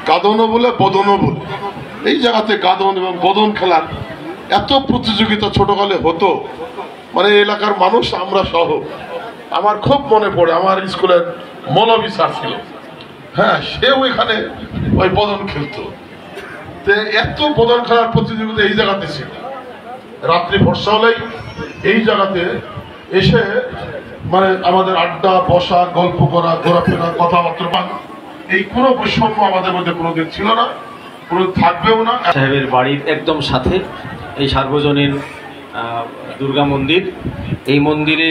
কাঁদনও বলে বদনও বলে। এই জায়গাতে কাঁদন এবং বদন খেলার এত প্রতিযোগিতা ছোটকালে হতো, মানে এলাকার মানুষ আমরা সহ। আমার খুব মনে পড়ে, আমার স্কুলের মৌলভী স্যার ছিল, হ্যাঁ, সেও এখানে ওই বদন খেলতো। এত বদন খেলার প্রতিযোগিতা এই জায়গাতে ছিল। রাত্রি ভরসা হলেই এই জায়গাতে এসে মানে আমাদের আড্ডা বসা, গল্প করা, ঘোরাফেরা, কথাবার্তা, এই কোনো বৈষম্য আমাদের মধ্যে কোনোদিন ছিল না, কোনো থাকবেও না। সাহেবের বাড়ির একদম সাথে এই সার্বজনীন দুর্গা মন্দির। এই মন্দিরে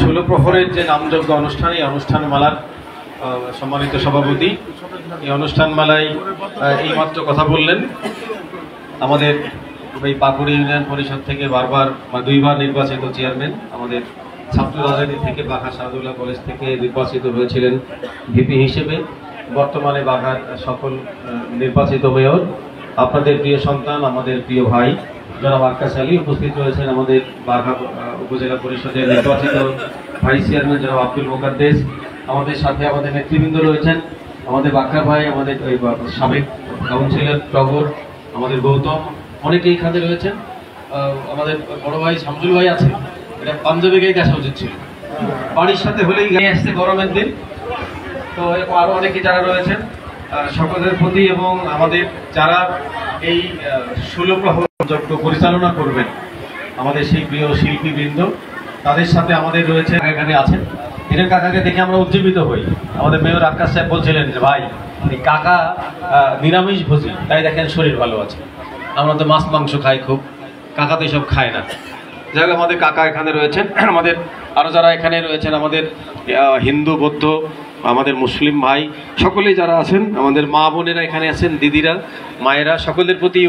ষোলো প্রহরের যে নামযজ্ঞ অনুষ্ঠান, এই অনুষ্ঠানমালার সম্মানিত সভাপতি এই অনুষ্ঠানমালায় এইমাত্র কথা বললেন। আমাদের এই পাকুড় ইউনিয়ন পরিষদ থেকে বারবার দুইবার নির্বাচিত চেয়ারম্যান, আমাদের ছাত্র রাজনীতি থেকে বাঘা শাহদুল্লাহ কলেজ থেকে নির্বাচিত হয়েছিলেন ভিপি হিসেবে, বর্তমানে বাঘার সকল নির্বাচিত মেয়র, আপনাদের প্রিয় সন্তান, আমাদের প্রিয় ভাই জনাব আক্কাস আলী উপস্থিত রয়েছেন। আমাদের বাঘা উপজেলা পরিষদের নির্বাচিত ভাইস চেয়ারম্যান জনাব আব্দুল মোকাদ্দেস, আমাদের সাথে আমাদের নেতৃবৃন্দ রয়েছেন, আমাদের বাক্কা ভাই, আমাদের সাবেক কাউন্সিলর টগর, আমাদের গৌতম, অনেকেই এখানে রয়েছেন। আমাদের বড় ভাই শামসুল ভাই আছে, এটা পাঞ্জাবে গিয়ে আসা উচিত ছিল, বাড়ির সাথে হলেই গায়ে আসছে গরমের দিন। তো আরো অনেকে যারা রয়েছেন সকলের প্রতি, এবং আমাদের যারা এই 16 প্রহর যজ্ঞ পরিচালনা করবেন, আমাদের সেই প্রিয় শিল্পীবৃন্দ, তাদের সাথে আমাদের রয়েছে এখানে আছেন। এদের কাকাকে দেখে আমরা উজ্জীবিত হই। আমাদের মেয়র আক্কাস সাহেব বলছিলেন যে ভাই এই কাকা নিরামিষ ভোজী, তাই দেখেন শরীর ভালো আছে। আমরা তো মাছ মাংস খাই খুব, কাকা তো এসব খায় না। যাই হোক, আমাদের কাকা এখানে রয়েছেন। আমাদের আরও যারা এখানে রয়েছেন, আমাদের হিন্দু, বৌদ্ধ, আমাদের মুসলিম ভাই সকলেই যারা আছেন, আমাদের মা বোনেরা এখানে আছেন, দিদিরা, মায়েরা, সকলের প্রতি